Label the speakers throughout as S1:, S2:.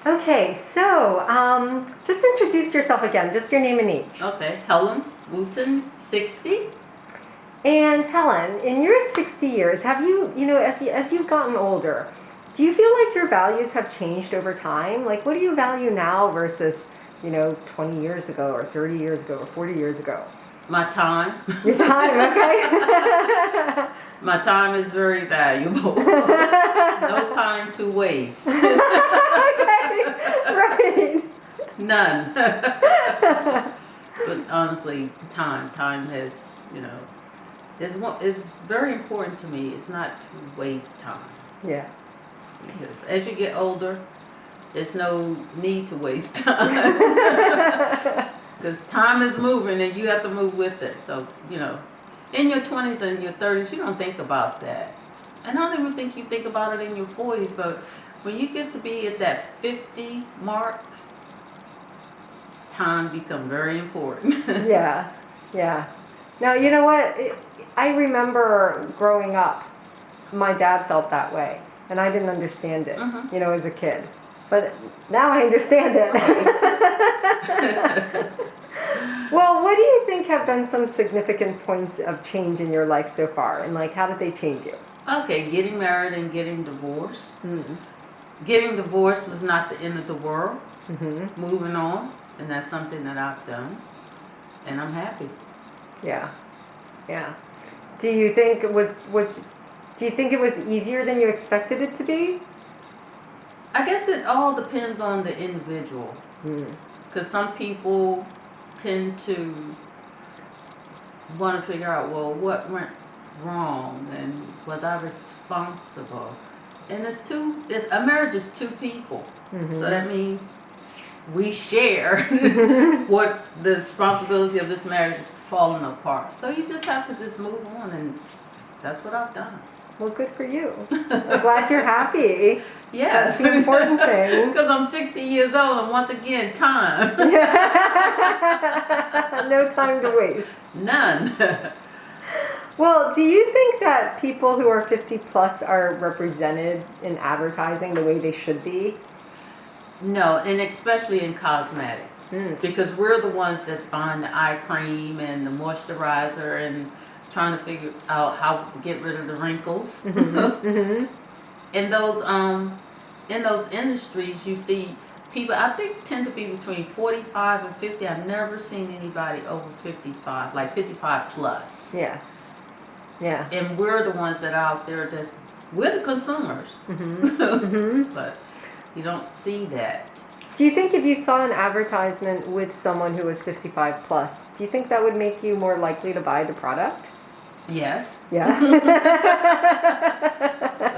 S1: Okay, so just introduce yourself again, just your name and age.
S2: Okay, Helen, Wooten, 60.
S1: And Helen, in your 60 years, have you, as you've gotten older, do you feel like your values have changed over time? Like, what do you value now versus, 20 years ago or 30 years ago or 40 years ago?
S2: My time.
S1: Your time, okay?
S2: My time is very valuable. No time to waste.
S1: Okay, right.
S2: None. But honestly, time has, is very important to me. It's not to waste time.
S1: Yeah.
S2: Because as you get older, there's no need to waste time. Because time is moving and you have to move with it. So, in your 20s and your 30s, you don't think about that. And I don't even think you think about it in your 40s, but when you get to be at that 50 mark, time becomes very important.
S1: Yeah, yeah. Now, you know what? I remember growing up, my dad felt that way, and I didn't understand it, as a kid. But now I understand it. Well, what do you think have been some significant points of change in your life so far? And, how did they change you?
S2: Okay, getting married and getting divorced.
S1: Mm-hmm.
S2: Getting divorced was not the end of the world.
S1: Mm-hmm.
S2: Moving on, and that's something that I've done, and I'm happy.
S1: Yeah, yeah. Do you think it was easier than you expected it to be?
S2: I guess it all depends on the individual. Because some people tend to want to figure out, well, what went wrong and was I responsible? And a marriage is two people. So that means we share what the responsibility of this marriage falling apart. So you just have to just move on, and that's what I've done.
S1: Well, good for you. I'm glad you're happy.
S2: Yes.
S1: That's the important thing.
S2: Because I'm 60 years old, and once again, time.
S1: No time to waste.
S2: None.
S1: Well, do you think that people who are 50 plus are represented in advertising the way they should be?
S2: No, and especially in cosmetics. Because we're the ones that's buying the eye cream and the moisturizer and trying to figure out how to get rid of the wrinkles. In those industries, you see people, I think, tend to be between 45 and 50. I've never seen anybody over 55, like 55 plus.
S1: Yeah. Yeah.
S2: And we're the ones that are out there we're the consumers. But you don't see that.
S1: Do you think if you saw an advertisement with someone who was 55 plus, do you think that would make you more likely to buy the product?
S2: Yes.
S1: Yeah.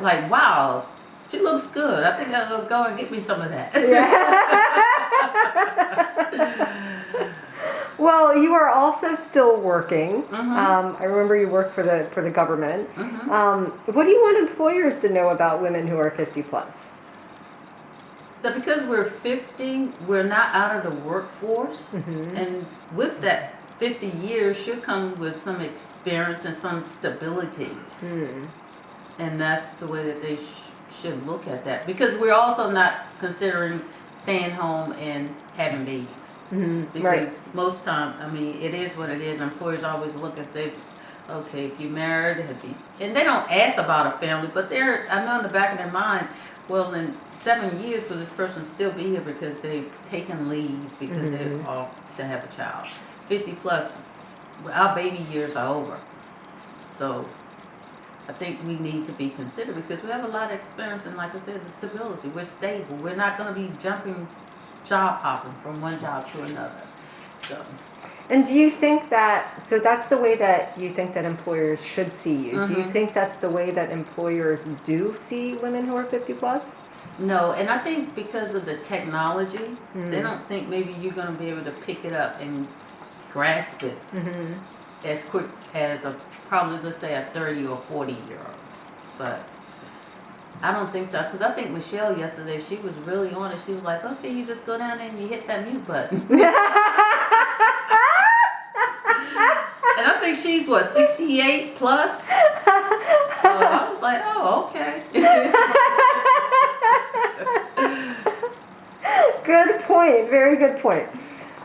S2: Like, wow, she looks good. I think I'll go and get me some of that.
S1: Yeah. Well, you are also still working. I remember you work for the government. What do you want employers to know about women who are 50 plus?
S2: That because we're 50, we're not out of the workforce, and with that 50 years should come with some experience and some stability, and that's the way that they should look at that. Because we're also not considering staying home and having babies, because most time, it is what it is. Employers always look and say, okay, if you're married, and they don't ask about a family, but I know in the back of their mind, well, in 7 years will this person still be here because they've taken leave because they're off to have a child. 50 plus, our baby years are over. So I think we need to be considered because we have a lot of experience, and like I said, the stability. We're stable. We're not going to be job hopping from one job to another. So.
S1: And do you think so that's the way that you think that employers should see you. Do you think that's the way that employers do see women who are 50 plus?
S2: No, and I think because of the technology, they don't think maybe you're going to be able to pick it up and grasp it as quick as probably, let's say, a 30 or 40-year-old. But I don't think so, because I think Michelle yesterday, she was really on it. She was like, okay, you just go down there and you hit that mute button. And I think she's, 68 plus? So I was like, oh, okay.
S1: point. Very good point.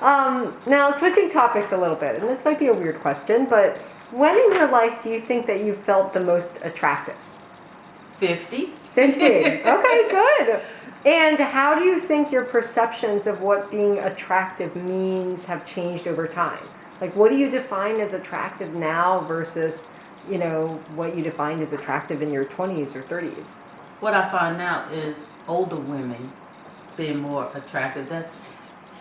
S1: Now, switching topics a little bit, and this might be a weird question, but when in your life do you think that you felt the most attractive?
S2: 50.
S1: 50. Okay, good. And how do you think your perceptions of what being attractive means have changed over time? Like, what do you define as attractive now versus, what you defined as attractive in your 20s or 30s?
S2: What I find out is older women being more attractive. That's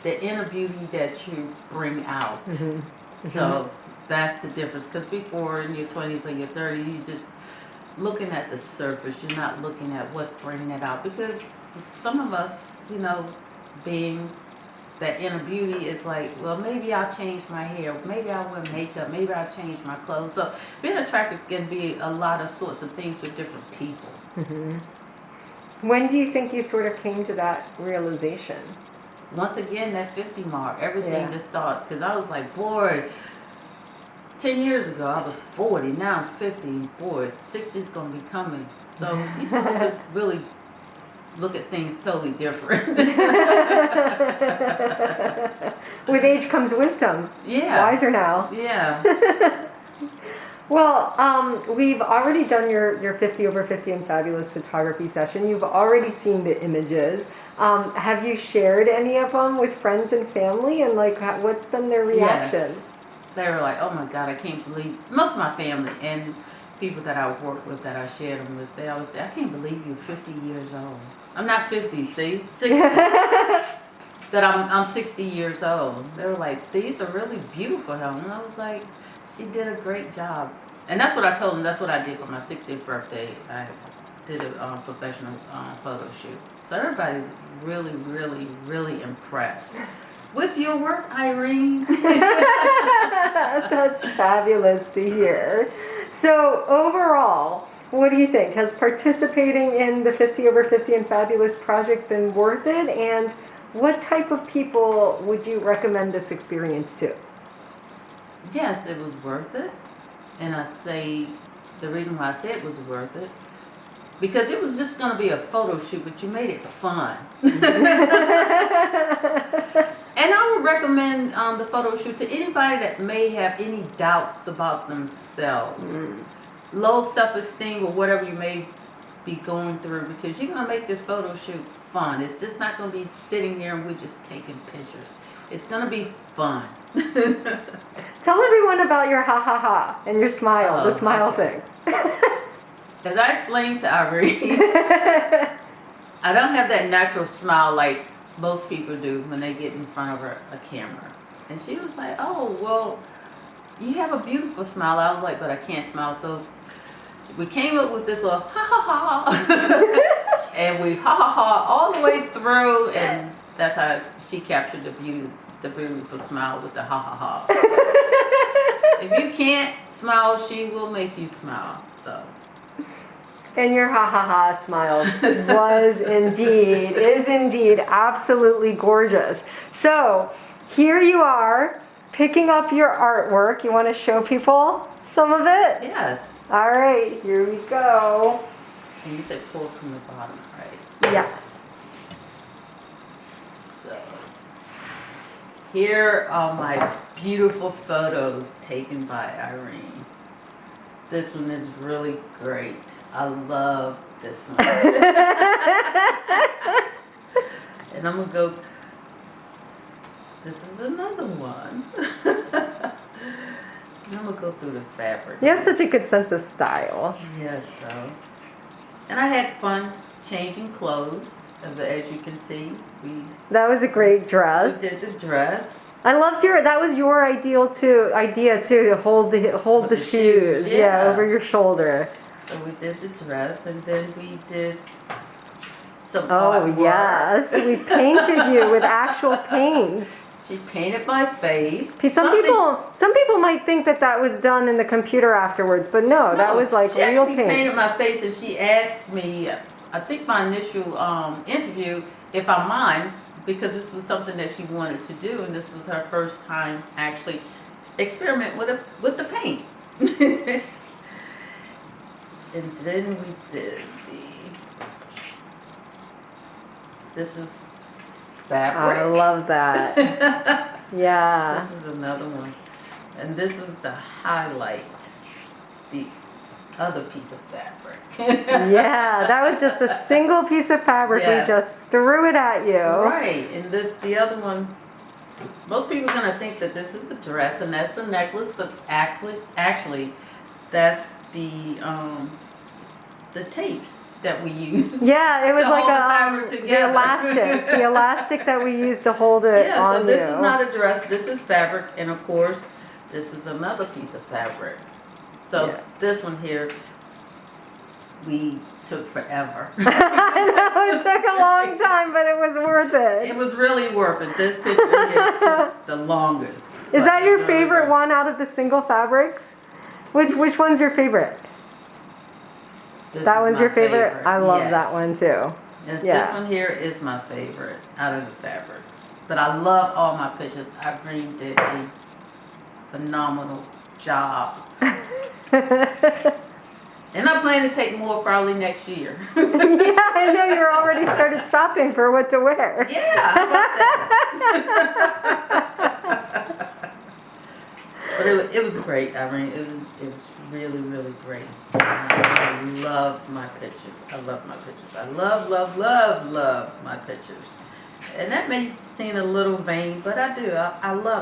S2: the inner beauty that you bring out.
S1: Mm-hmm. Mm-hmm.
S2: So that's the difference. Because before, in your 20s or your 30s, you just looking at the surface. You're not looking at what's bringing it out. Because some of us, being that inner beauty is like, well, maybe I'll change my hair, maybe I'll wear makeup, maybe I'll change my clothes. So being attractive can be a lot of sorts of things for different people.
S1: Mm-hmm. When do you think you sort of came to that realization?
S2: Once again, that 50 mark, everything to start. Because I was like, boy, 10 years ago I was 40, now I'm 50, boy, 60's going to be coming. So you start to really look at things totally different.
S1: With age comes wisdom.
S2: Yeah.
S1: Wiser now.
S2: Yeah.
S1: Well, we've already done your 50 over 50 and fabulous photography session. You've already seen the images. Have you shared any of them with friends and family? And what's been their reaction?
S2: Yes. They were like, oh my God, I can't believe, most of my family and people that I work with, that I shared them with, they always say, I can't believe you're 50 years old. I'm not 50, see? 60. That I'm 60 years old. They were like, these are really beautiful, Helen. And I was like, she did a great job. And that's what I told them. That's what I did for my 60th birthday. I did a professional photo shoot. So everybody was really, really, really impressed with your work, Irene.
S1: That's fabulous to hear. So overall, what do you think? Has participating in the 50 over 50 and fabulous project been worth it? And what type of people would you recommend this experience to?
S2: Yes, it was worth it. And I say, the reason why I say it was worth it, because it was just going to be a photo shoot, but you made it fun. And I would recommend the photo shoot to anybody that may have any doubts about themselves, low self-esteem, or whatever you may be going through, because you're going to make this photo shoot fun. It's just not going to be sitting here and we're just taking pictures. It's going to be fun.
S1: Tell everyone about your ha ha ha and your smile, the smile thing.
S2: As I explained to Irene, I don't have that natural smile like most people do when they get in front of a camera. And she was like, oh, well, you have a beautiful smile. I was like, but I can't smile. So we came up with this little ha ha ha. And we ha ha ha all the way through. And that's how she captured the beautiful smile with the ha ha ha. If you can't smile, she will make you smile. So.
S1: And your ha ha ha smile is indeed absolutely gorgeous. So here you are picking up your artwork. You want to show people some of it?
S2: Yes.
S1: All right, here we go.
S2: And you said pull from the bottom, right?
S1: Yes.
S2: So here are my beautiful photos taken by Irene. This one is really great. I love this one. And I'm going to go, this is another one. And I'm going to go through the fabric.
S1: You have such a good sense of style.
S2: Yes, so. And I had fun changing clothes. As you can see,
S1: that was a great dress.
S2: We did the dress.
S1: I loved that was your idea too, to hold the shoes, over your shoulder.
S2: So we did the dress, and then we did some
S1: artwork. Yes, we painted you with actual paints.
S2: She painted my face.
S1: Some people might think that was done in the computer afterwards, but no, that was like real paint.
S2: She actually painted my face, and she asked me, I think my initial interview, if I mind, because this was something that she wanted to do, and this was her first time actually experiment with the paint. And then we did this is fabric.
S1: I love that. Yeah.
S2: This is another one. And this was the highlight. The other piece of fabric.
S1: Yeah, that was just a single piece of fabric.
S2: Yes.
S1: We just threw it at you.
S2: Right. And the other one, most people are going to think that this is a dress and that's a necklace, but actually that's the tape that we use.
S1: Yeah, it was
S2: to
S1: like
S2: hold the fabric
S1: the
S2: together.
S1: the elastic that we used to hold it
S2: Yeah,
S1: on
S2: so this
S1: you.
S2: is not a dress, this is fabric, and of course, this is another piece of fabric. So
S1: Yeah.
S2: this one here, we took forever.
S1: I know, it took a long time, but it was worth it.
S2: It was really worth it. This picture here took the longest.
S1: Is that your
S2: Really
S1: favorite
S2: worth
S1: one out of the single fabrics? Which one's your favorite?
S2: it. This
S1: That
S2: is
S1: was
S2: my
S1: your favorite? I love
S2: Yes.
S1: that one too.
S2: Yes,
S1: Yeah.
S2: this one here is my favorite out of the fabrics. But I love all my pictures. Irene did a phenomenal job. And I plan to take more probably next year.
S1: Yeah, I know you're already started shopping for what to wear.
S2: Yeah, how about that? But it was great, Irene. It was really, really great. I love my pictures. I love my pictures. I love, love, love, love my pictures. And that may seem a little vain, but I do. I love